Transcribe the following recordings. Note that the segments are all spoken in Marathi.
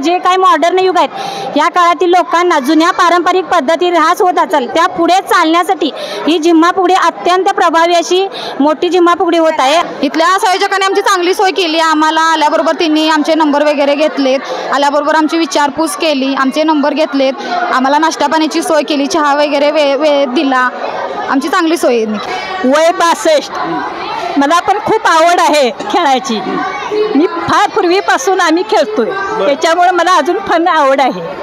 जे काही मॉडर्न युग आहेत या काळातील लोकांना जुन्या पारंपरिक पद्धती ऱ्हास होत असेल त्या पुढे चालण्यासाठी ही झिम्मा फुगडी अत्यंत प्रभावी अशी मोठी झिम्मा फुगडी होत आहे। इथल्या संयोजकांनी आमची चांगली सोय केली। आम्हाला आल्याबरोबर त्यांनी आमचे नंबर वगैरे घेतलेत, आल्याबरोबर आमची विचारपूस केली, आमचे नंबर घेतलेत, आम्हाला नाश्ता पाण्याची सोय केली, चहा वगैरे वेळेत दिला, आमची चांगली सोय आहे। वय 62, मला पण खूप आवड आहे खेळायची। मी फार पूर्वीपासून आम्ही खेळतोय, त्याच्यामुळे मला अजून पण आवड आहे।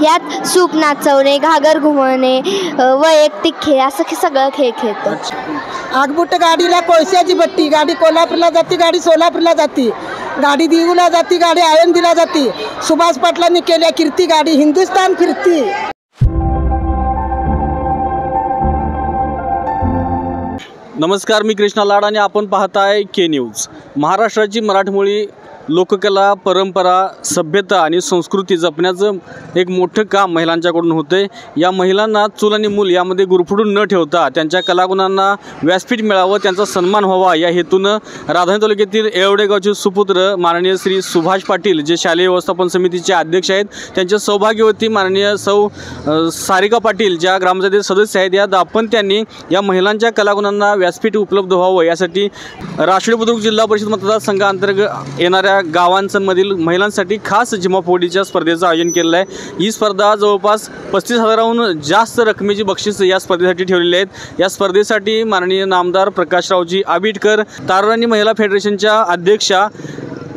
यात सूप नाचवणे, घागर घुमवणे, वैयक्तिक खेळ असं सगळं खेळ खेळतो। आगबुट गाडीला कोळशाची भट्टी, गाडी कोल्हापूरला जाती, गाडी सोलापूरला जाती, गाडी दिवला जाती, गाडी आळंदीला जाती, सुभाष पाटलांनी केल्या कीर्ती, गाडी हिंदुस्थान फिरती। नमस्कार, मी कृष्णा लाड आणि आपण पाहताय के न्यूज। महाराष्ट्राची मराठमोळी लोककला, परंपरा, सभ्यता आणि संस्कृती जपण्याचं एक मोठं काम महिलांच्याकडून होते। या महिलांना चूल आणि मूल यामध्ये गुरफटून न ठेवता त्यांच्या कलागुणांना व्यासपीठ मिळावं, त्यांचा सन्मान व्हावा या हेतूनं राधानगरी तालुक्यातील येवडे गावचे सुपुत्र माननीय श्री सुभाष पाटील जे शालेय व्यवस्थापन समितीचे अध्यक्ष आहेत, त्यांच्या सौभाग्यवती माननीय सौ सारिका पाटील ज्या ग्रामपंचायत सदस्य आहेत, या दाम्पत्यांनी या महिलांच्या कलागुणांना व्यासपीठ उपलब्ध व्हावं यासाठी राष्ट्रीय बुद्रुक जिल्हा परिषद मतदारसंघाअंतर्गत येणाऱ्या गावांमधील महिलांसाठी खास झिम्मा फुगडीच्या स्पर्धेचं आयोजन केलेलं आहे। ही स्पर्धा जवळपास 35,000हून जास्त रकमेची बक्षीस या स्पर्धेसाठी ठेवलेली आहेत। या स्पर्धेसाठी माननीय नामदार प्रकाशरावजी आबिटकर, तारुराणी महिला फेडरेशनच्या अध्यक्षा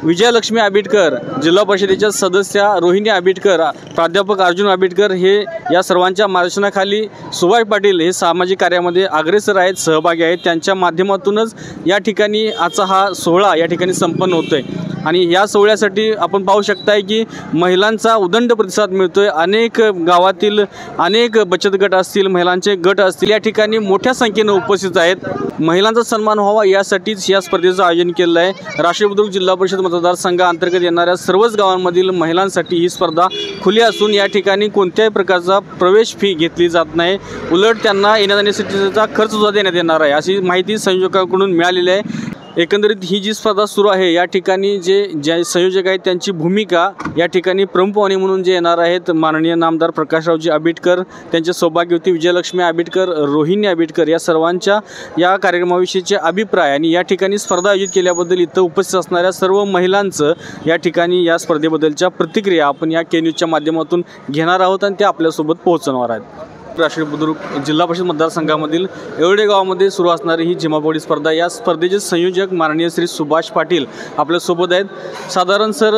विजयलक्ष्मी आबिटकर, जिल्हा परिषदेच्या सदस्या रोहिणी आबिटकर, प्राध्यापक अर्जुन आबिटकर हे या सर्वांच्या मार्गदर्शनाखाली सुभाष पाटील हे सामाजिक कार्यामध्ये अग्रेसर आहेत, सहभागी आहेत। त्यांच्या माध्यमातूनच या ठिकाणी आजचा हा सोहळा या ठिकाणी संपन्न होतोय आणि या सोहळ्यासाठी आपण पाहू शकताय की महिलांचा उदंड प्रतिसाद मिळतोय। अनेक गावातील अनेक बचत गट असतील, महिलांचे गट असतील, या ठिकाणी मोठ्या संख्येने उपस्थित आहेत। महिलांचा सन्मान व्हावा यासाठीच या स्पर्धेचं आयोजन केलं आहे। राष्ट्रीय बुद्रुक जिल्हा परिषद मतदारसंघाअंतर्गत येणाऱ्या सर्वच गावांमधील महिलांसाठी ही स्पर्धा खुली असून या ठिकाणी कोणत्याही प्रकारचा प्रवेश फी घेतली जात नाही, उलट त्यांना येण्याजाण्यासाठीचा खर्च सुद्धा देण्यात येणार आहे अशी माहिती संयोजकांकडून मिळालेली आहे। एकंदरीत ही जी स्पर्धा सुरू आहे या ठिकाणी जे संयोजक आहेत त्यांची भूमिका या ठिकाणी प्रमुख पाहुणे म्हणून जे येणार आहेत माननीय नामदार प्रकाशरावजी आबिटकर, त्यांचे सौभाग्यवती विजयलक्ष्मी आबिटकर, रोहिणी आबिटकर या सर्वांच्या या कार्यक्रमाविषयीचे अभिप्राय आणि या ठिकाणी स्पर्धा आयोजित केल्याबद्दल इथं उपस्थित असणाऱ्या सर्व महिलांचं या ठिकाणी या स्पर्धेबद्दलच्या प्रतिक्रिया आपण या के न्यूजच्या माध्यमातून घेणार आहोत आणि ते आपल्यासोबत पोहोचवणार आहेत। राष्ट्रीय बुद्रुक जिल्हा परिषद मतदारसंघामध्ये येवडे गावामध्ये सुरू असणारी ही झिम्मा फुगडी स्पर्धा, या स्पर्धेचे संयोजक माननीय श्री सुभाष पाटील आपल्यासोबत आहेत। साधारण सर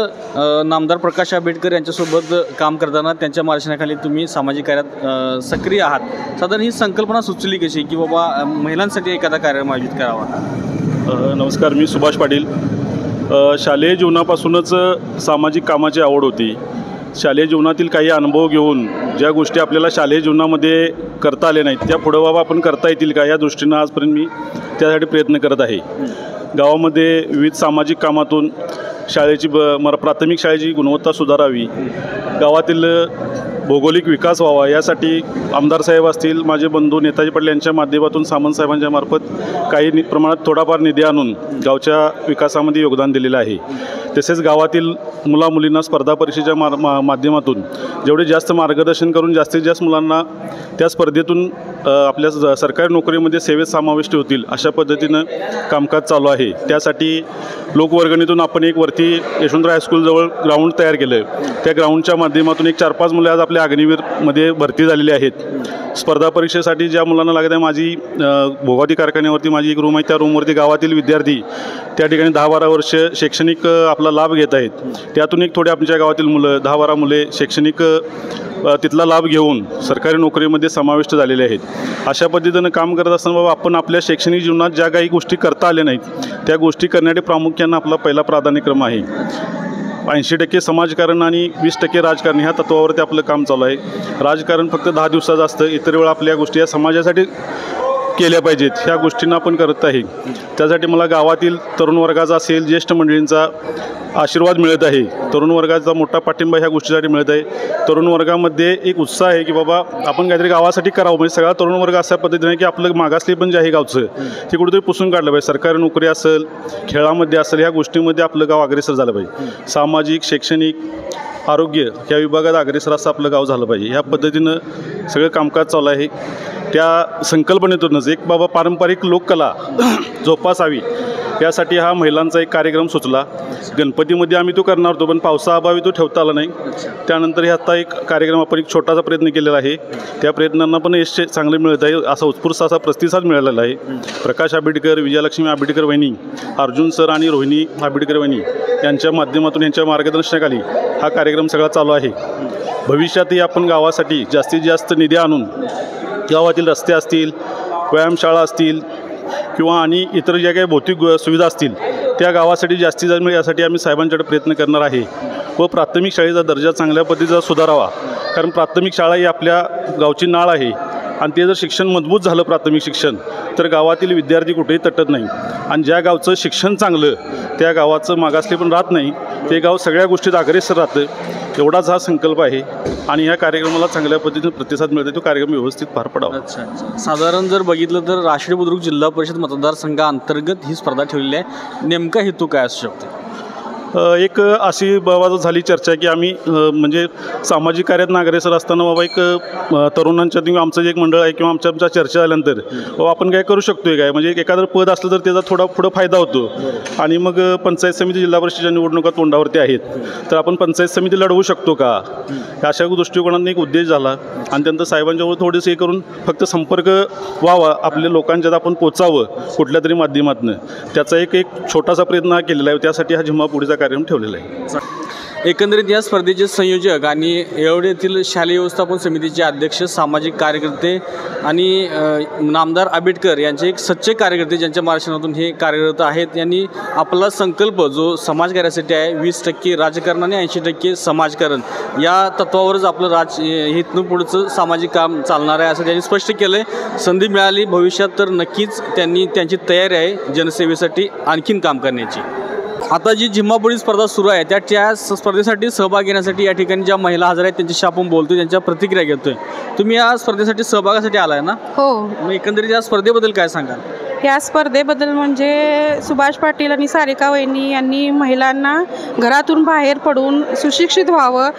नामदार प्रकाश आंबेडकर यांच्यासोबत काम करताना त्यांच्या मार्गदर्शनाखाली तुम्ही सामाजिक कार्यात सक्रिय आहात। साधारण ही संकल्पना सुचली कशी की बाबा महिलांसाठी एखादा कार्यक्रम आयोजित करावा? नमस्कार, मी सुभाष पाटील। शालेय जीवनापासूनच सामाजिक कामाची आवड होती। शालेय जीवनातील काही अनुभव घेऊन ज्या गोष्टी आपल्याला शालेय जीवनामध्ये करता आल्या नाहीत त्या पुढं बाबा आपण करता येतील का या दृष्टीनं आजपर्यंत मी त्यासाठी प्रयत्न करत आहे। गावामध्ये विविध सामाजिक कामातून शाळेची प्राथमिक शाळेची गुणवत्ता सुधारावी, गावातील भौगोलिक विकास व्हावा यासाठी आमदार साहेब असतील, माझे बंधू नेताजी पाटील यांच्या माध्यमातून सामंत साहेबांच्या मार्फत काही प्रमाणात थोडाफार निधी आणून गावच्या विकासामध्ये योगदान दिलेलं आहे। तसेच गावातील मुलामुलींना स्पर्धा परीक्षेच्या माध्यमातून जेवढे जास्त मार्गदर्शन करून जास्तीत जास्त मुलांना त्या स्पर्धेतून आपल्या सरकारी नोकरीमध्ये सेवेत समाविष्ट होतील अशा पद्धतीनं कामकाज चालू आहे। त्यासाठी लोकवर्गणीतून आपण एक वरती यशवंतराव हायस्कूलजवळ ग्राउंड तयार केलं आहे। त्या ग्राउंडच्या माध्यमातून एक 4-5 मुले आज आपल्या अग्निवीरमध्ये भरती झालेली आहेत। स्पर्धा परीक्षेसाठी ज्या मुलांना लागत आहे, माझी भोगावती कारखान्यावरती माझी एक रूम आहे, त्या रूमवरती गावातील विद्यार्थी त्या ठिकाणी 10-12 वर्ष शैक्षणिक आपला लाभ घेत आहेत। त्यातून एक थोडे आमच्या गावातील मुलं 10-12 मुले शैक्षणिक तिथला लाभ घेऊन सरकारी नोकरीमध्ये समाविष्ट झालेले आहेत। अशा पद्धतीनं काम करत असताना बाबा आपण आपल्या शैक्षणिक जीवनात ज्या काही गोष्टी करता आल्या नाहीत त्या गोष्टी करण्यासाठी प्रामुख्यानं आपला पहिला प्राधान्यक्रम आहे। 80% समाजकारण आणि 20% राजकारण ह्या तत्वावरती आपलं काम चालू आहे। राजकारण फक्त 10 दिवसाचं असतं, इतर वेळा आपल्या गोष्टी या समाजासाठी केल्या पाहिजेत ह्या गोष्टींना आपण करत आहे. त्यासाठी मला गावातील तरुण वर्गाचा असेल, ज्येष्ठ मंडळींचा आशीर्वाद मिळत आहे. तरुण वर्गाचा मोठा पाठिंबा ह्या गोष्टीसाठी मिळत आहे. तरुण वर्गामध्ये एक उत्साह आहे की बाबा आपण काहीतरी गावासाठी करावं. म्हणजे सगळा तरुण वर्ग अशा पद्धतीने की आपलं मागासले पण जे आहे गावचं ते कुठेतरी पुसून काढलं पाहिजे. सरकारी नोकरी असेल, खेळामध्ये असेल, ह्या गोष्टींमध्ये आपलं गाव अग्रेसर झालं पाहिजे. सामाजिक, शैक्षणिक, आरोग्य ह्या विभागात अग्रेसर असं आपलं गाव झालं पाहिजे. ह्या पद्धतीनं सगळं कामकाज चालू आहे. त्या संकल्पनेतूनच एक बाबा पारंपरिक लोककला जोपासावी यासाठी हा महिलांचा एक कार्यक्रम सुचला. गणपतीमध्ये आम्ही तो करणार होतो, पण पावसाअभावी तो ठेवता आला नाही. त्यानंतर हे आता एक कार्यक्रम आपण एक छोटासा प्रयत्न केलेला आहे. त्या प्रयत्नांना पण यश चांगले मिळत आहे. असा उत्स्फूर्त असा प्रतिसाद मिळालेला आहे. प्रकाश आंबेडकर, विजयलक्ष्मी आंबेडकर वहिनी, अर्जुन सर आणि रोहिणी आंबेडकर वहिनी यांच्या माध्यमातून यांच्या मार्गदर्शनाखाली हा कार्यक्रम सगळा चालू आहे. भविष्यातही आपण गावासाठी जास्तीत जास्त निधी आणून गावातील रस्ते असतील, व्यायामशाळा असतील किंवा आणि इतर ज्या काही भौतिक सुविधा असतील त्या गावासाठी जास्तीत जास्त मिळेल यासाठी आम्ही साहेबांच्याकडे प्रयत्न करणार आहे. व प्राथमिक शाळेचा दर्जा चांगल्या पद्धतीचा सुधारावा. कारण प्राथमिक शाळा ही आपल्या गावची नाळ आहे आणि ते जर शिक्षण मजबूत झालं प्राथमिक शिक्षण तर गावातील विद्यार्थी कुठेही तटत नाही. आणि ज्या गावचं शिक्षण चांगलं त्या गावाचं मागासले पण राहत नाही. ते गाव सगळ्या गोष्टीत अग्रेसर राहतं. एवढाच हा संकल्प आहे आणि ह्या कार्यक्रमाला चांगल्या पद्धतीने प्रतिसाद मिळतो. तो कार्यक्रम व्यवस्थित पार पडावा. अच्छा. साधारण जर बघितलं तर राष्ट्रीय बुद्रुक जिल्हा परिषद मतदारसंघाअंतर्गत ही स्पर्धा ठेवलेली आहे. नेमका हेतू काय असू शकतो? एक अशी बाबा झाली चर्चा की आम्ही म्हणजे सामाजिक कार्यात अग्रेसर असताना बाबा एक तरुणांच्या किंवा आमचं जे एक मंडळ आहे किंवा आमच्या चर्चा झाल्यानंतर बाबा आपण काय करू शकतो आहे काय, म्हणजे एखादं पद असलं तर त्याचा थोडा पुढं फायदा होतो. आणि मग पंचायत समिती, जिल्हा परिषदेच्या निवडणुका तोंडावरती आहेत तर आपण पंचायत समिती लढवू शकतो का, अशा दृष्टिकोनाने एक उद्देश झाला. आणि त्यानंतर साहेबांच्यावर थोडेसे हे करून फक्त संपर्क व्हावा, आपल्या लोकांच्यात आपण पोचावं कुठल्या तरी माध्यमातून, त्याचा एक छोटासा प्रयत्न केलेला आहे. त्यासाठी हा झिम्मापुडीचा कार्यक्रम ठेवलेला आहे. एकंदरीत या स्पर्धेचे संयोजक आणि येवले येथील शालेय व्यवस्थापन समितीचे अध्यक्ष, सामाजिक कार्यकर्ते आणि नामदार आंबेडकर यांचे एक सच्चे कार्यकर्ते ज्यांच्या मार्गदर्शनातून हे कार्यरत आहेत. यांनी आपला संकल्प जो समाजकार्यासाठी आहे 20% राजकारण आणि 80% समाजकारण या तत्वावरच आपलं इथून पुढचं सामाजिक काम चालणार आहे असं त्यांनी स्पष्ट केलं आहे. संधी मिळाली भविष्यात तर नक्कीच त्यांची तयारी आहे जनसेवेसाठी आणखीन काम करण्याची. आता जी झिम्मापुडी स्पर्धा सुरू आहे त्या स्पर्धेसाठी सहभाग घेण्यासाठी या ठिकाणी ज्या महिला हजर आहेत त्यांच्याशी आपण बोलतोय, त्यांच्या प्रतिक्रिया घेतोय. तुम्ही या स्पर्धेसाठी सहभागासाठी आलाय ना? हो. मग एकंदरीत या स्पर्धेबद्दल काय सांगाल? या स्पर्धेबद्दल म्हणजे सुभाष पाटील आणि सारिका वहिनी यांनी महिलांना घरातून बाहेर पडून सुशिक्षित व्हावं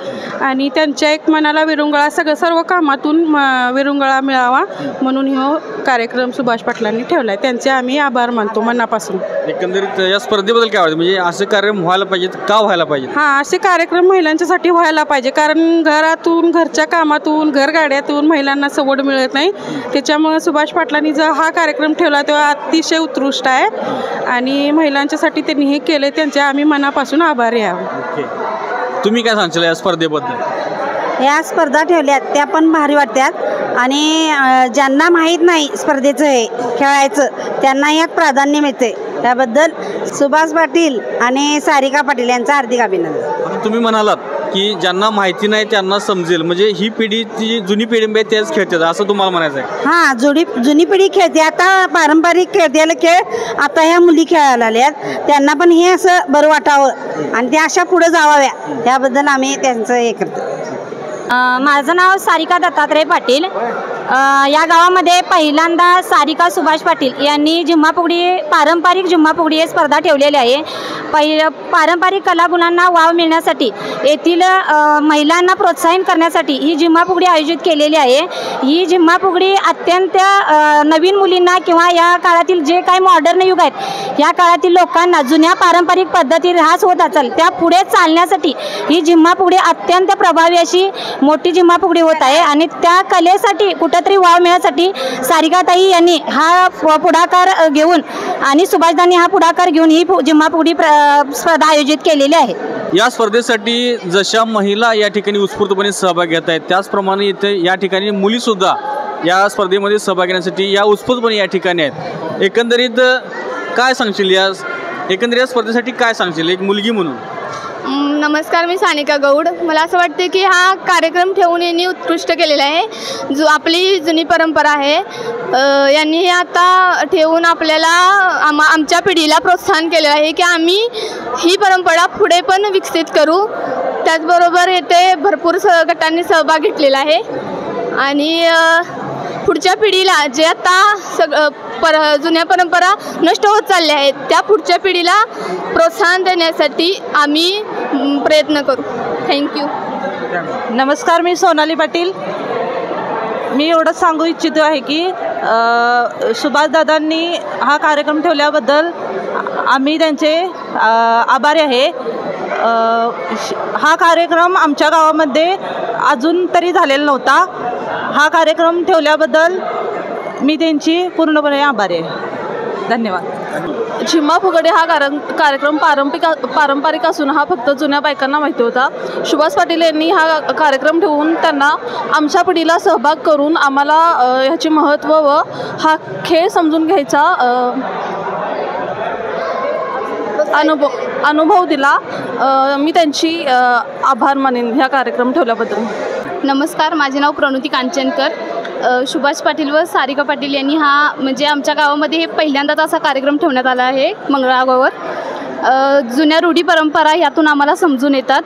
आणि त्यांच्या एक मनाला विरंगुळा सर्व कामातून विरंगुळा मिळावा म्हणून हा कार्यक्रम सुभाष पाटलांनी ठेवला आहे. त्यांचे आम्ही आभार मानतो मनापासून. एकंदरीत या स्पर्धेबद्दल काय वाटतं, म्हणजे असे कार्यक्रम व्हायला पाहिजेत का व्हायला पाहिजे? हां, असे कार्यक्रम महिलांच्यासाठी व्हायला पाहिजे कारण घरातून, घरच्या कामातून, घरगाड्यातून महिलांना सवड मिळत नाही. त्याच्यामुळे सुभाष पाटलांनी जर हा कार्यक्रम ठेवला तेव्हा अतिशय उत्कृष्ट आहे आणि महिलांच्यासाठी त्यांनी हे केले, त्यांचे आम्ही मनापासून आभारी आहोत. तुम्ही काय सांगशाल या स्पर्धेबद्दल? या स्पर्धा ठेवल्यात त्या पण भारी वाटतात आणि ज्यांना माहीत नाही स्पर्धेचं हे खेळायचं त्यांना एक प्राधान्य मिळते. त्याबद्दल सुभाष पाटील आणि सारिका पाटील यांचं हार्दिक अभिनंदन. आता तुम्ही म्हणालात की ज्यांना माहिती नाही त्यांना समजेल, म्हणजे ही पिढी जी जुनी पिढी आहे तेच खेळतात असं तुम्हाला म्हणायचं आहे? हां, जुनी पिढी खेळते. आता पारंपरिक खेळतेले खेळ आता ह्या मुली खेळायला आल्यात, त्यांना पण हे असं बरं वाटावं आणि त्या अशा पुढे जावाव्या याबद्दल आम्ही त्यांचं हे करतो. माझं नाव सारिका दत्तात्रय पाटील. या गावामध्ये पहिल्यांदा सारिका सुभाष पाटील यांनी पारंपरिक झिम्माफुगडी ही स्पर्धा ठेवलेली आहे. पारंपरिक कलागुणांना वाव मिळण्यासाठी येथील महिलांना प्रोत्साहन करण्यासाठी ही झिम्माफुगडी आयोजित केलेली आहे. ही झिम्माफुगडी अत्यंत नवीन मुलींना किंवा या काळातील जे काही मॉडर्न युग आहेत या काळातील लोकांना जुन्या पारंपरिक पद्धती ऱ्हास होत असेल त्या पुढे चालण्यासाठी ही झिम्माफुगडी अत्यंत प्रभावी अशी मोठी झिम्माफुगडी होत आहे आणि त्या कलेसाठी कुठंतरी वाव मिळण्यासाठी सारिकाताई यांनी हा पुढाकार घेऊन आणि सुभाषदांनी हा पुढाकार घेऊन ही झिम्माफुगडी स्पर्धा आयोजित केलेली आहे. या स्पर्धेसाठी जशा महिला या ठिकाणी उत्स्फूर्तपणे सहभाग घेत आहेत त्याचप्रमाणे इथे या ठिकाणी मुलीसुद्धा या स्पर्धेमध्ये सहभाग घेण्यासाठी या उत्स्फूर्तपणे या ठिकाणी आहेत. एकंदरीत काय सांगशील या स्पर्धेसाठी काय सांगशील एक मुलगी म्हणून? नमस्कार, मी सानिका गौड. मला असं वाटते की हा कार्यक्रम ठेवून यांनी उत्कृष्ट केलेला आहे. जो आपली जुनी परंपरा आहे यांनी हे आता ठेवून आपल्याला आमच्या पिढीला प्रोत्साहन केलेलं आहे की आम्ही ही परंपरा पुढे पण विकसित करू. त्याचबरोबर येथे भरपूर गटांनी सहभाग घेतलेला आहे आणि पुढच्या पिढीला जे आता जुन्या परंपरा नष्ट होत चालल्या आहेत त्या पुढच्या पिढीला प्रोत्साहन देण्यासाठी आम्ही प्रयत्न करू. थँक्यू. नमस्कार, मी सोनाली पाटील. मी एवढंच सांगू इच्छितो आहे की सुभाषदादांनी हा कार्यक्रम ठेवल्याबद्दल आम्ही त्यांचे आभारी आहे. हा कार्यक्रम आमच्या गावामध्ये अजून तरी झालेला नव्हता. हा कार्यक्रम ठेवल्याबद्दल मी त्यांची पूर्णपणे आभारी आहे. धन्यवाद. झिम्मा फुगडी हा कार्यक्रम पारंपरिक असून हा फक्त जुन्या बायकांना माहिती होता. सुभाष पाटील यांनी हा कार्यक्रम ठेवून त्यांना आमच्या पिढीला सहभाग करून आम्हाला ह्याचे महत्त्व व हा खेळ समजून घ्यायचा अनुभव दिला. मी त्यांची आभार मानेन ह्या कार्यक्रम ठेवल्याबद्दल. नमस्कार, माझे नाव प्रणुती कांचनकर. सुभाष पाटील व सारिका पाटील यांनी हा म्हणजे आमच्या गावामध्ये हे पहिल्यांदाच असा कार्यक्रम ठेवण्यात आला आहे मंगळागौर. जुन्या रूढी परंपरा यातून आम्हाला समजून येतात.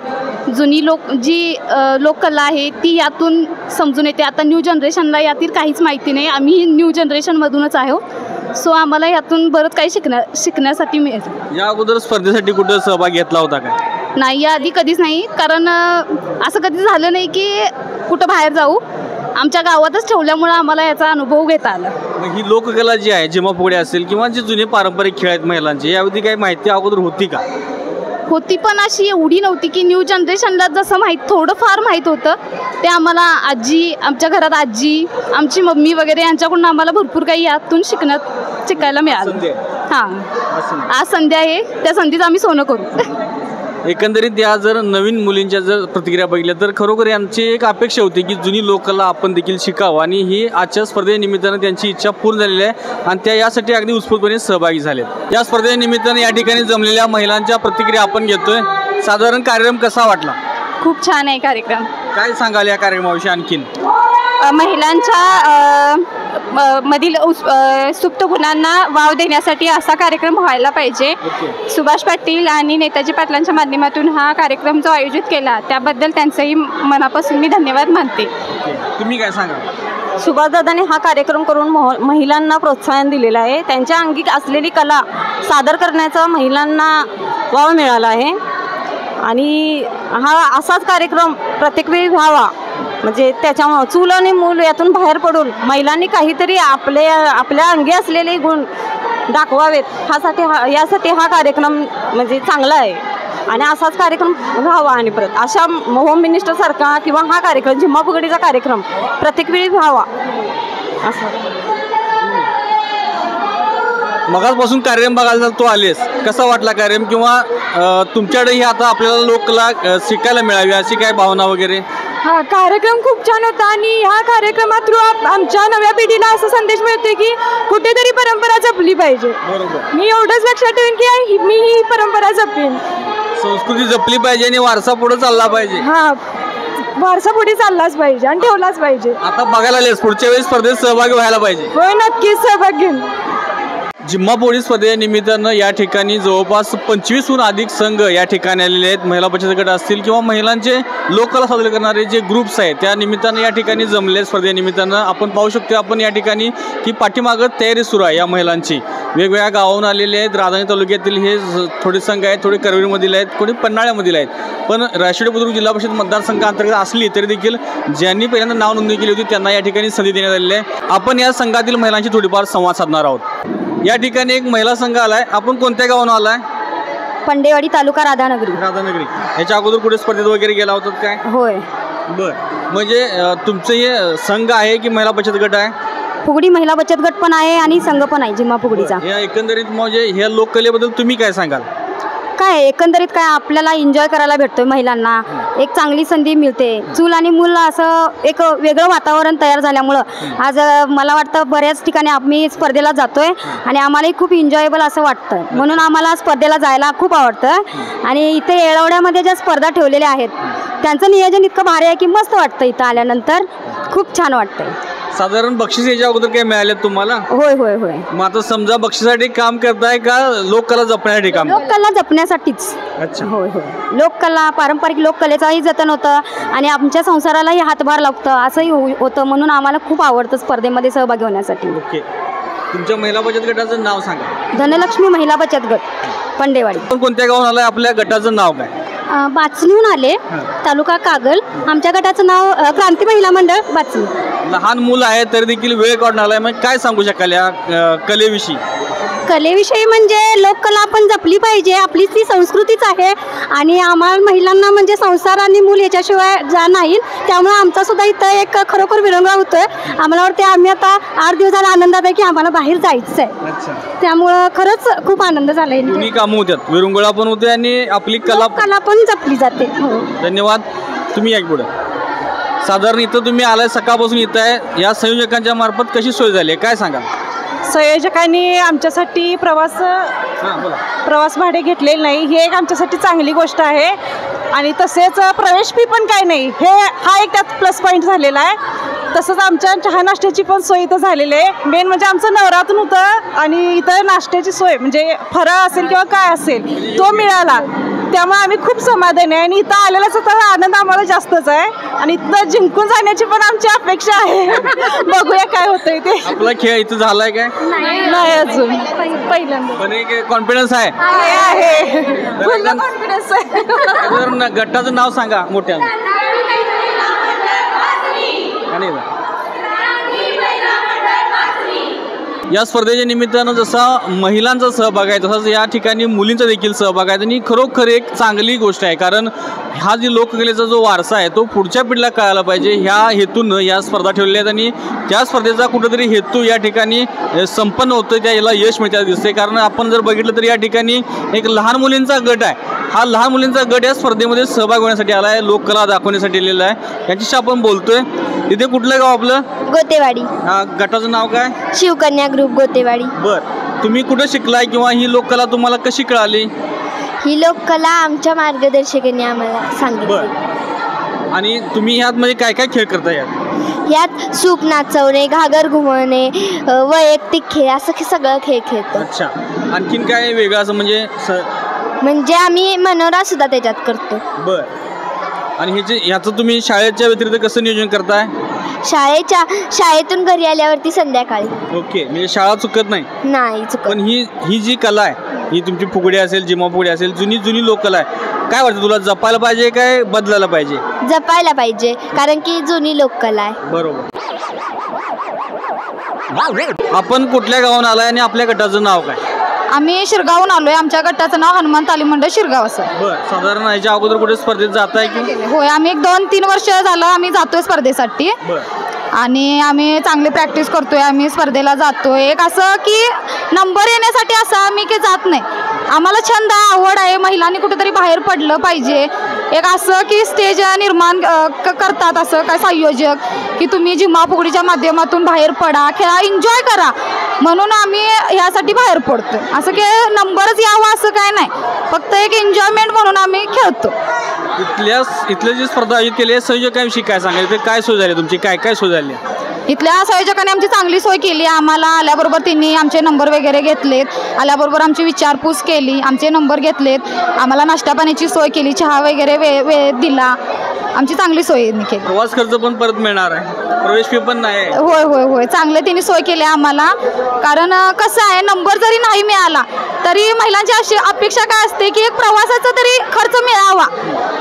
जुनी लोककला आहे ती यातून समजून येते. आता न्यू जनरेशनला यातील काहीच माहिती नाही. आम्ही न्यू जनरेशनमधूनच आहोत. सो आम्हाला यातून बरंच काही शिकण्यासाठी मिळेल. या अगोदर स्पर्धेसाठी कुठं सहभाग घेतला होता का? नाही, याआधी कधीच नाही. कारण असं कधी झालं नाही की कुठं बाहेर जाऊ. आमच्या गावातच ठेवल्यामुळं आम्हाला याचा अनुभव घेता आला. ही लोककला जी आहे, झिम्मा फुगडी असेल किंवा जे जुने पारंपरिक खेळ आहेत महिलांचे, यामध्ये काही माहिती अगोदर होती का? होती, पण अशी एवढी नव्हती की न्यू जनरेशनला जसं थोडंफार माहीत होतं ते आम्हाला आमच्या घरात आजी, आमची मम्मी वगैरे यांच्याकडून आम्हाला भरपूर काही यातून शिकायला मिळालं. हां, आज संधी आहे, त्या संधीच आम्ही सोनं करू. एकंदरीत या जर नवीन मुलींच्या जर प्रतिक्रिया बघितल्या तर खरोखर यांची एक अपेक्षा होती की जुनी लोककला आपण देखील शिकावं आणि ही आजच्या स्पर्धेनिमित्तानं त्यांची इच्छा पूर्ण झालेली आहे आणि त्या यासाठी अगदी उत्स्फूर्तपणे सहभागी झालेत. या स्पर्धेनिमित्तानं या ठिकाणी जमलेल्या महिलांच्या प्रतिक्रिया आपण घेतोय. साधारण कार्यक्रम कसा वाटला? खूप छान आहे कार्यक्रम. काय सांगाल या कार्यक्रमाविषयी आणखीन? महिलांच्या मधील सुप्त गुणांना वाव देण्यासाठी असा कार्यक्रम व्हायला पाहिजे. सुभाष पाटील आणि नेताजी पाटलांच्या माध्यमातून हा कार्यक्रम जो आयोजित केला त्याबद्दल त्यांचंही मनापासून मी धन्यवाद मानते. तुम्ही काय सांगा? सुभाषदादांनी हा कार्यक्रम करून महिलांना प्रोत्साहन दिलेलं आहे. त्यांच्या अंगी असलेली कला सादर करण्याचा महिलांना वाव मिळाला आहे आणि हा असाच कार्यक्रम प्रत्येक वेळी व्हावा. म्हणजे त्याच्यामुळं चूल आणि मूल यातून बाहेर पडून महिलांनी काहीतरी आपल्या अंगी असलेले गुण दाखवावेत यासाठी हा कार्यक्रम म्हणजे चांगला आहे आणि असाच कार्यक्रम व्हावा आणि परत अशा होम मिनिस्टरसारखा किंवा हा कार्यक्रम झिम्मा फुगडीचा कार्यक्रम प्रत्येक वेळी व्हावा असं. मगाचपासून कार्यक्रम बघायला तू आलेस, कसा वाटला कार्यक्रम किंवा तुमच्याकडेही आता आपल्याला लोककला शिकायला मिळावी अशी काय भावना वगैरे? हा कार्यक्रम खूप छान होता आणि ह्या कार्यक्रमात थ्रू आमच्या नव्या पिढीला असा संदेश मिळतोय की कुठेतरी परंपरा जपली पाहिजे. मी एवढंच लक्षात ठेवीन की मी ही परंपरा जपीन. संस्कृती जपली पाहिजे आणि वारसा पुढे चालला पाहिजे. हा, वारसा पुढे चाललाच पाहिजे आणि ठेवलाच पाहिजे. आता बघायला आलेस, पुढच्या वेळेस स्पर्धेत सहभागी व्हायला पाहिजे. होय, नक्कीच सहभाग घेईन. झिम्मा फुगडी स्पर्धेनिमित्तानं या ठिकाणी जवळपास 25हून अधिक संघ या ठिकाणी आलेले आहेत. महिला बचत गट असतील किंवा महिलांचे लोककला साजरे करणारे जे ग्रुप्स आहेत त्या निमित्तानं या ठिकाणी जमले. स्पर्धेनिमित्तानं आपण पाहू शकतो आपण या ठिकाणी की पाठीमागं तयारी सुरू आहे या महिलांची. वेगवेगळ्या गावाहून आलेले आहेत. राधानगरी तालुक्यातील हे थोडे संघ आहेत, थोडे करवीरमधील आहेत, कोणी पन्हाळ्यामधील आहेत. पण राष्ट्रीय बुद्रुक जिल्हा परिषद मतदारसंघ अंतर्गत असली तरी देखील ज्यांनी पहिल्यांदा नाव नोंदणी केली होती त्यांना या ठिकाणी संधी देण्यात आलेली आहे. आपण या संघातील महिलांशी थोडीफार संवाद साधणार आहोत. या ठिकाणी एक महिला संघ आलाय. आपण कोणत्या गावाहून आलाय? पंडेवाडी, तालुका राधानगरी. राधानगरी. याच्या अगोदर कुठे स्पर्धेत वगैरे गेला होतात काय? होय. बर, म्हणजे तुमचं हे संघ आहे की महिला बचत गट आहे? फुगडी महिला बचत गट पण आहे आणि संघ पण आहे झिम्मा फुगडीचा. या एकंदरीत म्हणजे ह्या लोककलेबद्दल तुम्ही काय सांगाल? काय एकंदरीत काय आपल्याला एन्जॉय करायला भेटतोय महिलांना, एक चांगली संधी मिळते. चूल आणि मूल असं एक वेगळं वातावरण तयार झाल्यामुळं आज मला वाटतं बऱ्याच ठिकाणी आम्ही स्पर्धेला जातोय आणि आम्हालाही खूप एन्जॉयबल असं वाटतं, म्हणून आम्हाला स्पर्धेला जायला खूप आवडतं. आणि इथे येळवड्यामध्ये ज्या स्पर्धा ठेवलेल्या आहेत त्यांचं नियोजन इतकं भारी आहे की मस्त वाटतं. इथं आल्यानंतर खूप छान वाटतंय. साधारण बक्षीस याच्या अगोदर काही मिळाले तुम्हाला? होय होय होय. मग आता समजा बक्षीसाठी काम करताय का लोककला जपण्यासाठी काम? लोककला जपण्यासाठीच. अच्छा. होय होय. लोककला, पारंपरिक लोककलेचाही जतन होतं आणि आमच्या संसारालाही हातभार लागतं असंही होतं, म्हणून आम्हाला खूप आवडतं स्पर्धेमध्ये सहभागी होण्यासाठी. ओके. तुमच्या महिला बचत गटाचं नाव सांगा. धनलक्ष्मी महिला बचत गट, पंडेवाडी. कोणत्या गावात आलाय? आपल्या गटाचं नाव काय? बाचणीहून आले, तालुका कागल. आमच्या गटाचं नाव क्रांती महिला मंडळ बाचणी. लहान मुलं आहे तरी देखील वेळ काढून आलाय, मग काय सांगू शकाल या कलेविषयी? कलेविषयी म्हणजे लोककला आपण जपली पाहिजे, आपली ती संस्कृतीच आहे आणि आम्हाला महिलांना म्हणजे संसार आणि मूल याच्याशिवाय जा नाही, त्यामुळे आमचा सुद्धा इथं एक खरोखर विरंगुळा होतोय. आम्हाला वाटते आम्ही आता 8 दिवस झाला आनंदात आहे की आम्हाला बाहेर जायचं आहे, त्यामुळं खरंच खूप आनंद झालाय. दोन्ही कामं होत्यात, विरंगुळा पण होते आणि आपली कला पण जपली जाते. धन्यवाद. तुम्ही या पुढे. साधारण इथं तुम्ही आलाय, सकाळपासून इथं आहे, या संयोजकांच्या मार्फत कशी सोय झाली आहे काय सांगा? संयोजकांनी आमच्यासाठी प्रवास भाडे घेतलेले नाही, ही एक आमच्यासाठी चांगली गोष्ट आहे. आणि तसेच प्रवेश फी पण काय नाही, हा एक त्यात प्लस पॉईंट झालेला आहे. तसंच आमच्या चहा नाश्त्याची पण सोय इथं झालेली आहे. मेन म्हणजे आमचं नवरात्र होतं आणि इथं नाश्त्याची सोय म्हणजे फराळ असेल किंवा काय असेल तो मिळाला, त्यामुळे आम्ही खूप समाधानी आहे. आणि इथं आलेलाच तर आनंद आम्हाला जास्तच आहे आणि इथं जिंकून जाण्याची पण आमची अपेक्षा आहे. बघूया काय होतंय ते. आपला खेळ इथं झालाय काय? नाही अजून, पहिल्यांदा. पण एक कॉन्फिडन्स आहे. कॉन्फिडन्स आहे. गटाचं नाव सांगा मोठ्या. या स्पर्धेच्या निमित्तानं जसा महिलांचा सहभाग आहे तसाच या ठिकाणी मुलींचा देखील सहभाग आहे आणि खरोखर एक चांगली गोष्ट आहे, कारण हा जी लोककलेचा जो वारसा आहे तो पुढच्या पिढीला कळायला पाहिजे. ह्या हेतूनं या स्पर्धा ठेवलेल्या आहेत आणि त्या स्पर्धेचा कुठेतरी हेतू या ठिकाणी संपन्न होतं, त्या याला यश मिळताना दिसते. कारण आपण जर बघितलं तर या ठिकाणी एक लहान मुलींचा गट आहे, हा लहान मुलींचा गट या स्पर्धेमध्ये सहभाग होण्यासाठी आला आहे, लोककला दाखवण्यासाठी आलेला आहे. यांच्याशी आपण बोलतोय. इथे कुठलं गाव आपलं? गोतेवाडी. हा गटाचं नाव काय? शिवकन्या ग्रुप गोतेवाडी. बरं, तुम्ही कुठं शिकलाय किंवा ही लोककला तुम्हाला कशी कळाली? ही लोककला आमच्या मार्गदर्शकांनी आम्हाला सांगितली. बरं, आणि तुम्ही ह्यात म्हणजे काय काय खेळ करता? यात सूप नाचवणे, घागर घुमवणे, वैयक्तिक खेळ असं सगळं खेळ खेळतो. अच्छा, आणखीन काय वेगळं असं म्हणजे आम्ही मनोरा सुद्धा त्याच्यात करतो. बरं, आणि ह्याचं तुम्ही शाळेच्या व्यतिरिक्त कसं नियोजन करताय? शाळेतून घरी आल्यावरती संध्याकाळी. ओके, म्हणजे शाळा चुकत नाही चुकत. पण ही जी कला आहे, ही तुमची फुगडी असेल, जिमा फुगडी असेल, जुनी लोककला आहे, काय वाटतं तुला, जपायला पाहिजे काय बदलायला पाहिजे? जपायला पाहिजे, कारण की जुनी लोककला आहे. बरोबर. आपण कुठल्या गावाहून आलाय आणि आपल्या गटाचं नाव काय? आम्ही शिरगावून आलोय. आमच्या गटाचं नाव हनुमान तालीम मंडळ शिरगाव असं. बरं, साधारण याच्या अगोदर कुठे स्पर्धेत जात आहे की? होय, आम्ही 2-3 वर्ष झालं आम्ही जातोय स्पर्धेसाठी. आणि आम्ही चांगली प्रॅक्टिस करतोय, आम्ही स्पर्धेला जातोय. एक असं की नंबर येण्यासाठी असं आम्ही की जात नाही, आम्हाला छंद आहे, आवड आहे. महिलांनी कुठेतरी बाहेर पडलं पाहिजे, एक असं की स्टेज निर्माण करतात असं काय संयोजक की तुम्ही जिम्मा फुगडीच्या माध्यमातून बाहेर पडा, खेळा, एन्जॉय करा, म्हणून आम्ही ह्यासाठी बाहेर पडतो. असं की नंबरच यावं असं काय नाही, फक्त एक एन्जॉयमेंट म्हणून आम्ही खेळतो. इथल्या जी स्पर्धा आयोजित केली आहे संयोजकांविषयी काय सांगायचं? काय सोय झाली तुमची, काय काय सोय झाली? इथल्या संयोजकांनी आमची चांगली सोय केली. आम्हाला आल्याबरोबर त्यांनी आमचे नंबर वगैरे घेतलेत, आल्याबरोबर आमची विचारपूस केली, आमचे नंबर घेतलेत, आम्हाला नाश्ता पाण्याची सोय केली, चहा वगैरे वेळ दिला, आमची चांगली सोय केली. प्रवास खर्च पण परत मिळणार आहे, प्रवेश फी पण नाही? होय होय होय, चांगले त्यांनी सोय केली आम्हाला. कारण कसं आहे, नंबर जरी नाही मिळाला तरी महिलांची अशी अपेक्षा काय असते की एक प्रवासाचा तरी खर्च मिळावा,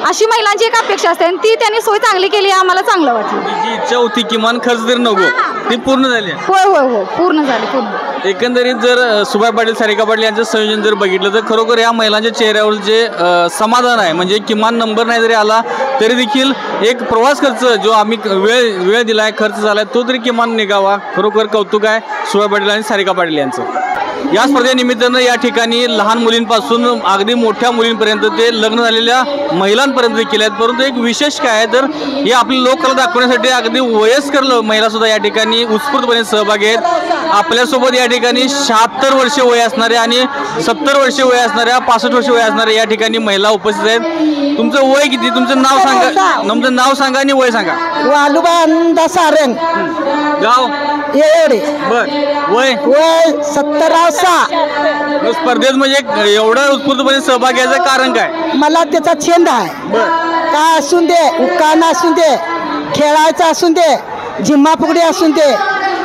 अशी महिलांची एक अपेक्षा असते आणि ती त्यांनी सोय चांगली केली, आम्हाला चांगलं वाटलं. जी इच्छा होती किमान खर्च तरी नको, ती पूर्ण झाली? होय होय होय, पूर्ण झाली, पूर्ण. एकंदरीत जर सुभाष पाटील, सारिका पाटील यांचं संयोजन जर बघितलं तर खरोखर या महिलांच्या चेहऱ्यावर जे समाधान आहे, म्हणजे किमान नंबर नाही जरी आला तरी देखील एक प्रवास खर्च जो आम्ही वेळ दिला आहे, खर्च झाला आहे, तो तरी किमान निघावा. खरोखर कौतुक आहे सुभाष पाटील आणि सारिका पाटील यांचं. या स्पर्धेनिमित्तानं या ठिकाणी लहान मुलींपासून अगदी मोठ्या मुलींपर्यंत ते लग्न झालेल्या महिलांपर्यंत देखील आहेत. परंतु एक विशेष काय आहे तर हे आपली लोककला दाखवण्यासाठी अगदी वयस्कर महिलासुद्धा या ठिकाणी उत्स्फूर्तपणे सहभागी आहेत. आपल्यासोबत या ठिकाणी 76 वर्षे वय असणाऱ्या आणि 70 वर्षे वय असणाऱ्या 65 वर्षे वय असणाऱ्या या ठिकाणी महिला उपस्थित आहेत. तुमचं वय किती? तुमचं नाव सांगा. तुमचं नाव सांगा आणि वय सांगा. वालुबा अंदा सारंग, गाव येडे. बर. वय? वय 70. स्पर्धेत म्हणजे एवढं उत्स्फूर्तपणे सहभागी याचं कारण काय? मला त्याचा छंद आहे. बर. काय असून दे, उकाना असून दे, खेळायचं असून दे, झिम्मा फुगडी असून दे,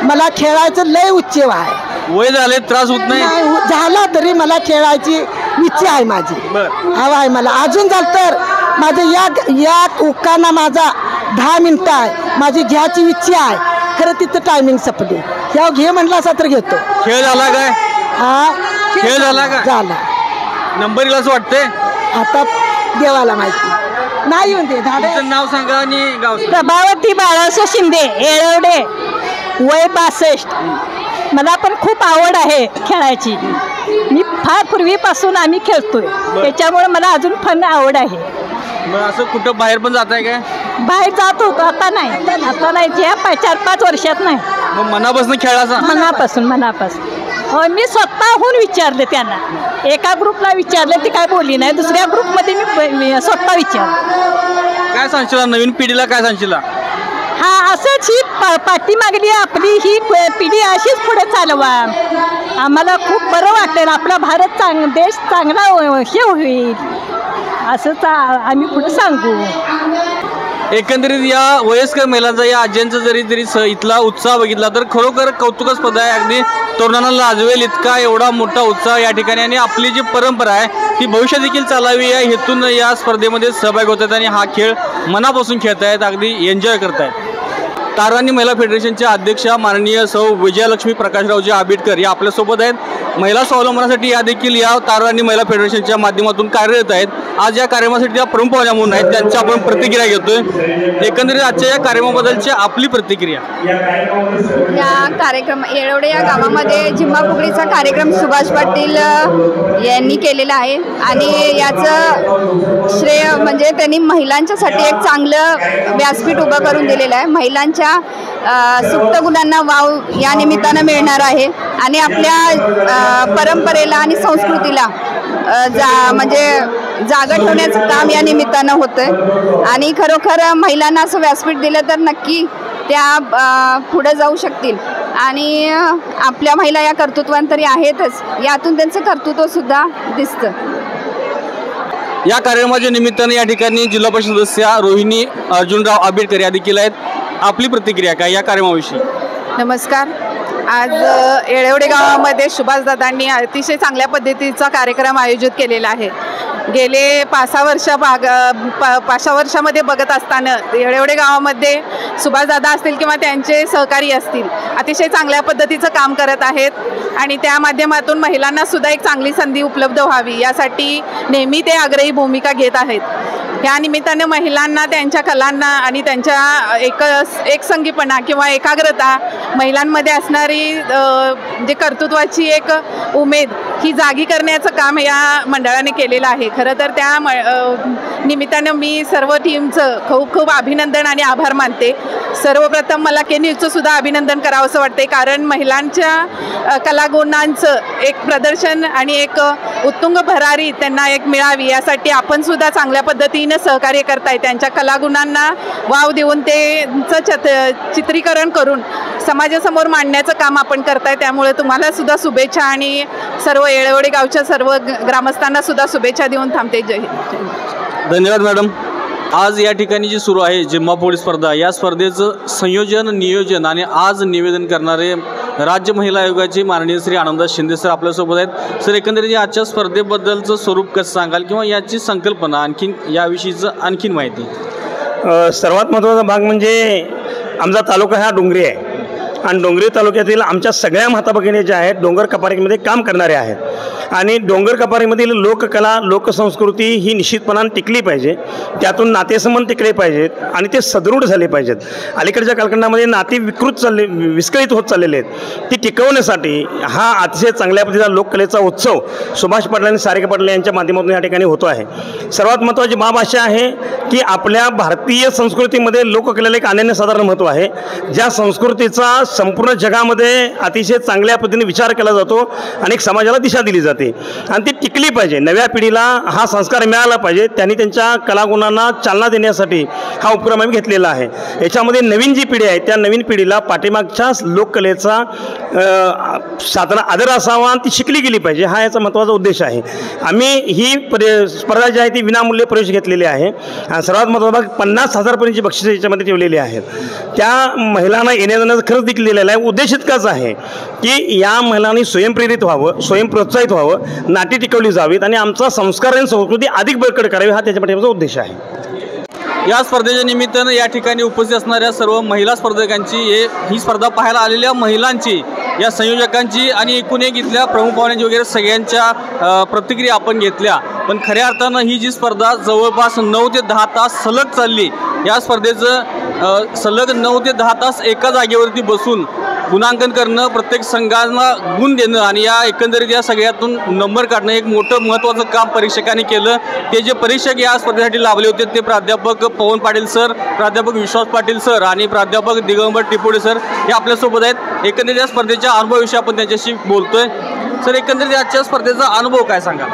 मला खेळायचं लय उच्चेव आहे. वय झाले त्रास होत नाही? झाला तरी मला खेळायची इच्छा आहे माझी. हवा आहे मला अजून. झालं तर माझं या उकाना माझा 10 मिनिटं आहे. माझी घ्यायची इच्छा आहे. खरं तिथं टायमिंग संपली. या घे म्हटलं असं तर घेतो. खेळ झाला काय? हा खेळ झाला का? झाला. नंबर येईल असं वाटतंय? आता देवाला माहिती. नाही येऊन दे. तुमचं नाव सांगा आणि गाव सांगा. प्रभावती बाळासो शिंदे, येळवडे, वय 62. मला पण खूप आवड आहे खेळायची. मी फार पूर्वीपासून आम्ही खेळतोय, त्याच्यामुळे मला अजून पण आवड आहे. मग असं कुठं बाहेर पण जात आहे काय? बाहेर जात होतो, आता नाही. ज्या 4-5 वर्षात नाही. मग मनापासून खेळायचा? मनापासून. हो, मी स्वतःहून विचारले त्यांना. एका ग्रुपला विचारले, ती काय बोलली नाही. दुसऱ्या ग्रुपमध्ये मी स्वतः विचारले. काय सांगशील नवीन पिढीला, काय सांगशील? हा, असंच ही पाठीमागली आपली ही पिढी अशीच पुढे चालवा. आम्हाला खूप बरं वाटेल. आपला भारत देश चांगला हे होईल असंच आम्ही पुढे सांगू. एकंदरीत या वयस्कर महिलांचा, या आज्यांचा जरी इथला उत्साह बघितला तर खरोखर कौतुकास्पद आहे. अगदी तरुणांना लाजवेल इतका एवढा मोठा उत्साह या ठिकाणी. आणि आपली जी परंपरा आहे ती भविष्यात देखील चालावी या हेतून या स्पर्धेमध्ये सहभागी होत आहेत आणि हा खेळ मनापासून खेळत आहेत, अगदी एन्जॉय करत आहेत. तारांनी महिला फेडरेशनच्या अध्यक्षा माननीय सौ विजयलक्ष्मी प्रकाशरावजी आंबेडकर या आपल्यासोबत आहेत. महिला स्वावलंबनासाठी या देखील या तारांनी महिला फेडरेशनच्या माध्यमातून कार्यरत आहेत. आज या कार्यक्रमासाठी त्या प्रमुख पाहुण्या म्हणून आहेत, त्यांच्या आपण प्रतिक्रिया घेतोय. एकंदरीत आजच्या या कार्यक्रमाबद्दलची आपली प्रतिक्रिया. या कार्यक्रम येळवडे या गावामध्ये झिम्मा फुगडीचा कार्यक्रम सुभाष पाटील यांनी केलेला आहे आणि याचं श्रेय म्हणजे त्यांनी महिलांच्यासाठी एक चांगलं व्यासपीठ उभं करून दिलेलं आहे. महिलांच्या सुप्त गुणांना वाव या निमित्तानं मिळणार आहे आणि आपल्या परंपरेला आणि संस्कृतीला म्हणजे जागा ठेवण्याचं काम या निमित्तानं होतं आणि खरोखर महिलांना असं व्यासपीठ दिलं तर नक्की त्या पुढे जाऊ शकतील आणि आपल्या महिला या कर्तृत्वान तरी आहेतच, यातून त्यांचं कर्तृत्वसुद्धा दिसतं. या कार्यक्रमाच्या निमित्तानं या ठिकाणी जिल्हा परिषद सदस्या रोहिणी अर्जुनराव आंबेडकर या देखील आहेत. आपली प्रतिक्रिया काय या कार्यक्रमाविषयी? नमस्कार. आज येळवडे गावामध्ये सुभाषदादांनी अतिशय चांगल्या पद्धतीचा कार्यक्रम आयोजित केलेला आहे. गेले 5-6 वर्षामध्ये बघत असताना येळवडे गावामध्ये सुभाषदादा असतील किंवा त्यांचे सहकारी असतील अतिशय चांगल्या पद्धतीचं काम करत आहेत आणि त्या माध्यमातून महिलांना सुद्धा एक चांगली संधी उपलब्ध व्हावी यासाठी नेहमी ते आग्रही भूमिका घेत आहेत. या निमित्ताने महिलांना त्यांच्या कलांना आणि त्यांच्या एकसंगीपणा किंवा एकाग्रता, महिलांमध्ये असणारी जे कर्तृत्वाची एक उमेद ही जागी करण्याचं काम या मंडळाने केलेलं आहे. खरं तर त्या निमित्तानं मी सर्व टीमचं खूप खूप अभिनंदन आणि आभार मानते. सर्वप्रथम मला के न्यूजचं सुद्धा अभिनंदन करावंसं वाटते, कारण महिलांच्या कलागुणांचं एक प्रदर्शन आणि एक उत्तुंग भरारी त्यांना एक मिळावी यासाठी आपण सुद्धा चांगल्या पद्धतीनं सहकार्य करताय. त्यांच्या कलागुणांना वाव देऊन त्यांचं चित्रीकरण करून समाजासमोर मांडण्याचं काम आपण करताय. त्यामुळे तुम्हाला सुद्धा शुभेच्छा आणि सर्व येळवडे गावच्या सर्व ग्रामस्थांना सुद्धा शुभेच्छा देऊन थांबते. जय हिंद. धन्यवाद मॅडम. आज या ठिकाणी जी सुरू आहे झिम्मा फुगडी स्पर्धा, या स्पर्धेचं संयोजन, नियोजन आणि आज निवेदन करणारे राज्य महिला आयोगाचे माननीय श्री आनंदा शिंदे सर आपल्यासोबत आहेत. सर, एकंदरीत आजच्या स्पर्धेबद्दलचं स्वरूप कसं सांगाल किंवा याची संकल्पना आणखीन याविषयीचं आणखीन माहिती? सर्वात महत्त्वाचा भाग म्हणजे आमचा तालुका हा डोंगरी आहे आणि डोंगरी तालुक्यातील आमच्या सगळ्या माता भगिनी ज्या आहेत डोंगर कपारीमध्ये काम करणारे आहेत आणि डोंगर कपारीमधील लोककला लोकसंस्कृती ही निश्चितपणाने टिकली पाहिजे, त्यातून नातेसंबंध टिकले पाहिजेत आणि ते सदृढ झाले पाहिजेत. अलीकडच्या कालखंडामध्ये नाती विस्कळीत होत चाललेले आहेत. ती टिकवण्यासाठी हा अतिशय चांगल्या पद्धतीचा लोककलेचा उत्सव सुभाष पाटील आणि सारिका पाटील यांच्या माध्यमातून या ठिकाणी होतो आहे. सर्वात महत्त्वाची बाब अशी आहे की आपल्या भारतीय संस्कृतीमध्ये लोककलेला एक अनन्यसाधारण महत्त्व आहे. ज्या संस्कृतीचा संपूर्ण जगामध्ये अतिशय चांगल्या पद्धतीने विचार केला जातो आणि एक समाजाला दिशा दिली जाते आणि ती टिकली पाहिजे. नव्या पिढीला हा संस्कार मिळाला पाहिजे. त्यांनी त्यांच्या कलागुणांना चालना देण्यासाठी हा उपक्रम आम्ही घेतलेला आहे. याच्यामध्ये नवीन जी पिढी आहे त्या नवीन पिढीला पाठीमागच्या लोककलेचा साधारण आदर असावा आणि ती शिकली गेली पाहिजे, हा याचा महत्त्वाचा उद्देश आहे. आम्ही ही स्पर्धा जी आहे ती विनामूल्य प्रवेश घेतलेली आहे आणि सर्वात महत्त्वाचा 50,000पर्यंतची बक्षिसे याच्यामध्ये ठेवलेली आहेत. त्या महिलांना येण्याजाण्याचं खरंच देखील दिलेलं आहे. उद्देश इतकाच आहे की या महिलांनी स्वयंप्रेरित व्हावं, स्वयंप्रोत्साहित व्हावं, नाटी टिकवली जावीत आणि आमचा संस्कार आणि संस्कृती अधिक बळकट करावी, हा त्याच्या पाठीमागचा उद्देश आहे. या स्पर्धेच्या निमित्तानं या ठिकाणी उपस्थित असणाऱ्या सर्व महिला स्पर्धकांची ही स्पर्धा पाहायला आलेल्या महिलांची, या संयोजकांची आणि एकूण एक इथल्या प्रमुख पाहुण्यांची वगैरे सगळ्यांच्या प्रतिक्रिया आपण घेतल्या. पण खऱ्या अर्थानं ही जी स्पर्धा जवळपास 9 ते 10 तास सलग चालली. या स्पर्धेचं सलग 9 ते 10 तास एका जागेवरती बसून गुणांकन करणं, प्रत्येक संघांना गुण देणं आणि या एकंदरीत या सगळ्यातून नंबर काढणं एक मोठं महत्त्वाचं काम परीक्षकांनी केलं. ते जे परीक्षक या स्पर्धेसाठी लाभले होते ते प्राध्यापक पवन पाटील सर, प्राध्यापक विश्वास पाटील सर आणि प्राध्यापक दिगंबर टिपोडे सर हे आपल्यासोबत आहेत. एकंदरीत या स्पर्धेच्या अनुभवाविषयी आपण त्यांच्याशी बोलतोय. सर, एकंदरीत आजच्या स्पर्धेचा अनुभव काय सांगा?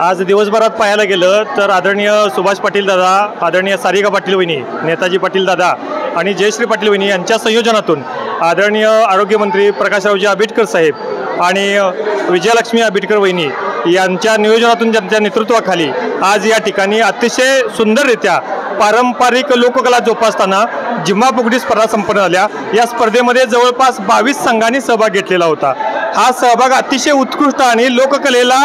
आज दिवसभरात पाहायला गेलं तर आदरणीय सुभाष पाटील दादा, आदरणीय सारिका पाटील वहिनी, नेताजी पाटील दादा आणि जयश्री पाटील वहिनी यांच्या संयोजनातून आदरणीय आरोग्यमंत्री प्रकाशरावजी आंबेडकर साहेब आणि विजयलक्ष्मी आंबेडकर वहिनी यांच्या नियोजनातून त्यांच्या नेतृत्वाखाली आज या ठिकाणी अतिशय सुंदररित्या पारंपरिक लोककला जोपासताना जिम्मा फुगडी स्पर्धा संपन्न झाल्या. या स्पर्धेमध्ये जवळपास 22 संघांनी सहभाग घेतलेला होता. हा सहभाग अतिशय उत्कृष्ट आणि लोककलेला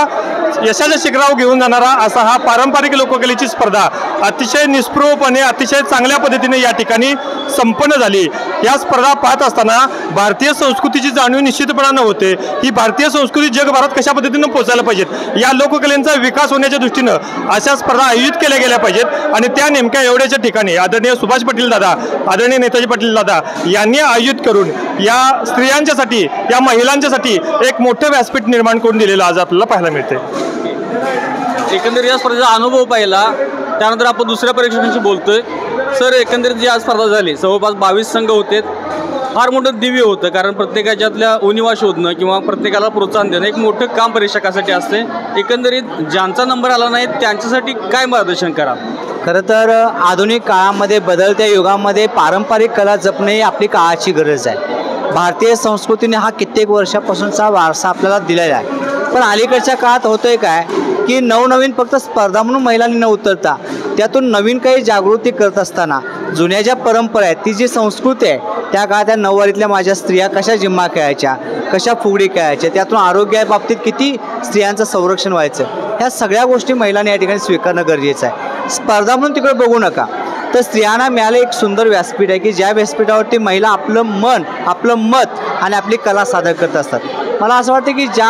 यशाच्या शिखरावर घेऊन जाणारा असा हा पारंपरिक लोककलेची स्पर्धा अतिशय निस्पृहपणे अतिशय चांगल्या पद्धतीने या ठिकाणी संपन्न झाली. या स्पर्धा पाहत असताना भारतीय संस्कृतीची जाणीव निश्चितपणानं होते. ही भारतीय संस्कृती जगभरात कशा पद्धतीनं पोहोचायला पाहिजेत, या लोककलेचा विकास होण्याच्या दृष्टीनं अशा स्पर्धा आयोजित केल्या गेल्या पाहिजेत आणि त्या नेमक्या एवढ्याच्या ठिकाणी आदरणीय सुभाष पाटील दादा, आदरणीय नेताजी पाटील दादा यांनी आयोजित करून या स्त्रियांच्यासाठी, या महिलांच्यासाठी एक मोठं व्यासपीठ निर्माण करून दिलेलं आज आपल्याला पाहायला मिळते. एकंदरीत या स्पर्धेचा अनुभव पाहिला, त्यानंतर आपण दुसऱ्या परीक्षकांशी बोलतोय. सर, एकंदरीत जी आज स्पर्धा झाली जवळपास 22 संघ होते. फार मोठं दिव्य होतं, कारण प्रत्येकाच्यातल्या उणिवा शोधणं किंवा प्रत्येकाला प्रोत्साहन देणं एक मोठं काम परीक्षकासाठी असते. एकंदरीत ज्यांचा नंबर आला नाही त्यांच्यासाठी काय मार्गदर्शन करा? खरं तर आधुनिक काळामध्ये, बदलत्या युगामध्ये पारंपरिक कला जपणे ही आपली काळाची गरज आहे. भारतीय संस्कृतीने हा कित्येक वर्षापासूनचा वारसा आपल्याला दिलेला आहे. पण अलीकडच्या काळात होतं आहे काय की नवनवीन फक्त स्पर्धा म्हणून महिलांनी न उतरता त्यातून नवीन काही जागृती करत असताना जुन्या ज्या परंपरा आहेत, ती जी संस्कृती आहे, त्या काळात त्या नऊवारीतल्या माझ्या स्त्रिया कशा जिम्मा खेळायच्या, कशा फुगडी खेळायच्या, त्यातून आरोग्याबाबतीत किती स्त्रियांचं संरक्षण व्हायचं, ह्या सगळ्या गोष्टी महिलांनी या ठिकाणी स्वीकारणं गरजेचं आहे. स्पर्धा म्हणून तिकडे बघू नका, तर स्त्रियांना मिळालं एक सुंदर व्यासपीठ आहे की ज्या व्यासपीठावरती महिला आपलं मन, आपलं मत आणि आपली कला सादर करत असतात. मला असं वाटतं की ज्या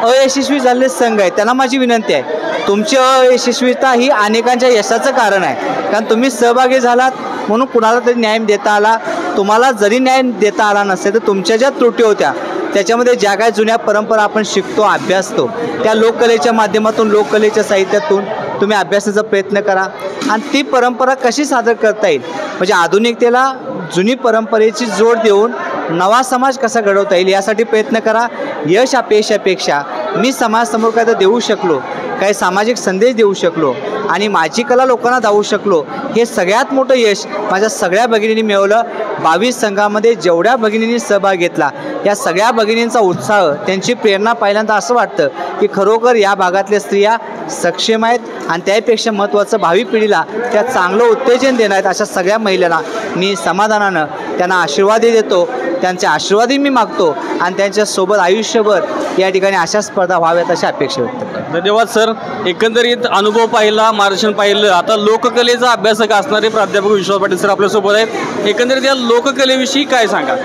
अयशस्वी झालेले संघ आहेत त्यांना माझी विनंती आहे, तुमची अयशस्वीता ही अनेकांच्या यशाचं कारण आहे. कारण तुम्ही सहभागी झालात म्हणून कुणाला तरी न्याय देता आला. तुम्हाला जरी न्याय देता आला नसेल तर तुमच्या ज्या त्रुटी होत्या त्याच्यामध्ये ज्या काय जुन्या परंपरा आपण शिकतो, अभ्यासतो, त्या लोककलेच्या माध्यमातून, लोककलेच्या साहित्यातून तुम्ही अभ्यासाचा प्रयत्न करा आणि ती परंपरा कशी सादर करता येईल, म्हणजे आधुनिकतेला जुनी परंपरेची जोड देऊन नवा समाज कसा घडवता येईल यासाठी प्रयत्न करा. यश अपेक्षापेक्षा मी समाजासमोर काय तर देऊ शकलो, काही सामाजिक संदेश देऊ शकलो आणि माझी कला लोकांना दावू शकलो, हे सगळ्यात मोठं यश माझ्या सगळ्या भगिनींनी मिळवलं. 22 संघामध्ये जेवढ्या भगिनींनी सहभाग घेतला, या सगळ्या भगिनींचा उत्साह, त्यांची प्रेरणा पाहिल्यानंतर असं वाटतं की खरोखर या भागातल्या स्त्रिया सक्षम आहेत आणि त्यापेक्षा महत्त्वाचं भावी पिढीला त्या चांगलं उत्तेजन देणार आहेत. अशा सगळ्या महिलांना मी समाधानानं त्यांना आशीर्वाद देतो. त्यांचे आशीर्वादही मी मागतो आणि त्यांच्यासोबत आयुष्यभर या ठिकाणी अशा स्पर्धा व्हाव्यात अशी अपेक्षा व्यक्त करतो. धन्यवाद सर. एकंदरीत अनुभव पाहिला, मार्गदर्शन पाहिलं. आता लोककलेचा अभ्यासक असणारे प्राध्यापक विश्वास पाटील सर आपल्यासोबत आहेत. एकंदरीत या लोककलेविषयी काय सांगा,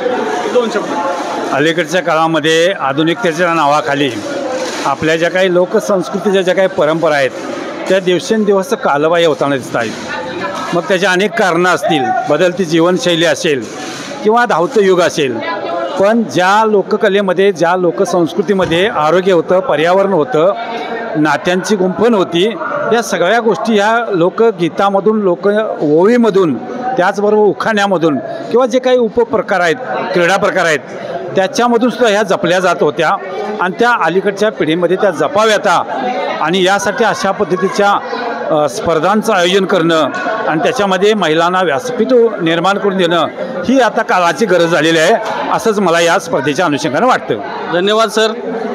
2 शब्द. अलीकडच्या काळामध्ये आधुनिकतेच्या नावाखाली आपल्या ज्या काही लोकसंस्कृतीच्या ज्या काही परंपरा आहेत त्या दिवसेंदिवस कालबाह्य होताना दिसत आहेत. मग त्याची अनेक कारणं असतील, बदलती जीवनशैली असेल किंवा धावतं युग असेल, पण ज्या लोककलेमध्ये ज्या लोकसंस्कृतीमध्ये आरोग्य होतं, पर्यावरण होतं, नात्यांची गुंफण होती, या सगळ्या गोष्टी ह्या लोकगीतामधून, लोक ओवीमधून, त्याचबरोबर उखाण्यामधून किंवा जे काही उपप्रकार आहेत, क्रीडा प्रकार आहेत, त्याच्यामधून सुद्धा ह्या जपल्या जात होत्या आणि त्या अलीकडच्या पिढीमध्ये त्या जपाव्याता आणि यासाठी अशा पद्धतीच्या स्पर्धांचं आयोजन करणं आणि त्याच्यामध्ये महिलांना व्यासपीठ निर्माण करून देणं ही आता काळाची गरज झालेली आहे, असंच मला या स्पर्धेच्या अनुषंगानं वाटतं. धन्यवाद सर.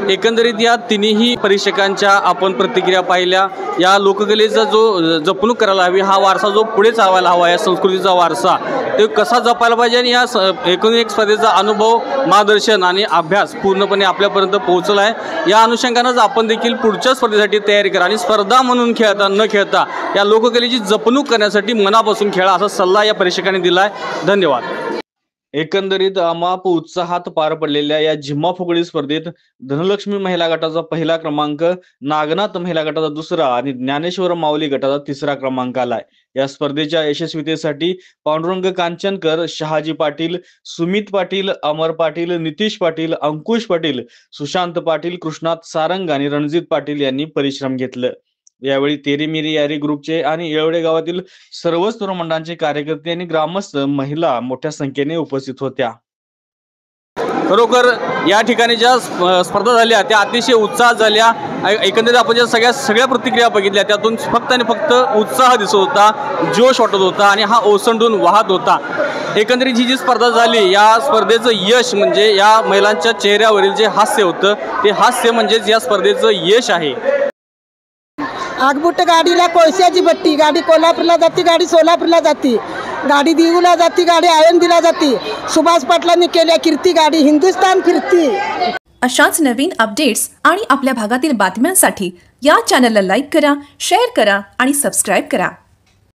एकंदरीत या तिन्ही परीक्षकांच्या आपण प्रतिक्रिया पाहिल्या. या लोककलेचा जो जपणूक करायला हवी, हा वारसा जो पुढे चालवायला हवा, या संस्कृतीचा वारसा ते कसा जपायला पाहिजे आणि या एकूण एक स्पर्धेचा अनुभव, मार्गदर्शन आणि अभ्यास पूर्णपणे आपल्यापर्यंत पोहोचला आहे. या अनुषंगानंच आपण देखील पुढच्या स्पर्धेसाठी तयारी करा आणि स्पर्धा म्हणून खेळता न खेळता या लोककलेची जपणूक करण्यासाठी मनापासून खेळा, असा सल्ला या परीक्षकांनी दिला आहे. धन्यवाद. एकंदरीत अमाप उत्साहात पार पडलेल्या या झिम्मा फुगडी स्पर्धेत धनलक्ष्मी महिला गटाचा 1ला क्रमांक, नागनाथ महिला गटाचा 2रा आणि ज्ञानेश्वर माऊली गटाचा 3रा क्रमांक आलाय. या स्पर्धेच्या यशस्वीतेसाठी पांडुरंग कांचनकर, शहाजी पाटील, सुमित पाटील, अमर पाटील, नितीश पाटील, अंकुश पाटील, सुशांत पाटील, कृष्णात सारंग आणि रणजित पाटील यांनी परिश्रम घेतलं. यावेळी तेरी मेरी यारी ग्रुपचे आणि येवडे गावातील सर्वच तरुण मंडळांचे कार्यकर्ते आणि ग्रामस्थ महिला मोठ्या संख्येने उपस्थित होत्या. खरोखर या ठिकाणी ज्या स्पर्धा झाल्या त्या अतिशय उत्साहात झाल्या. एकंदरीत आपण ज्या सगळ्या प्रतिक्रिया बघितल्या त्यातून फक्त आणि फक्त उत्साह दिसत होता, जोश वाटत होता आणि हा ओसंडून वाहत होता. एकंदरीत ही जी स्पर्धा झाली, या स्पर्धेचं यश म्हणजे या महिलांच्या चेहऱ्यावरील जे हास्य होतं ते हास्य म्हणजेच या स्पर्धेचं यश आहे. आगबुट गाडीला कोळशाची भट्टी, गाडी कोल्हापूरला जाती, गाडी सोलापूरला जाती, गाडी दिवूला जाती, गाडी आळंदीला जाती. सुभाष पाटलांनी केल्या कीर्ती, गाडी हिंदुस्थान फिरती. अशाच नवीन अपडेट्स आणि आपल्या भागातील बातम्यांसाठी या चॅनलला लाईक करा, शेअर करा आणि सबस्क्राईब करा.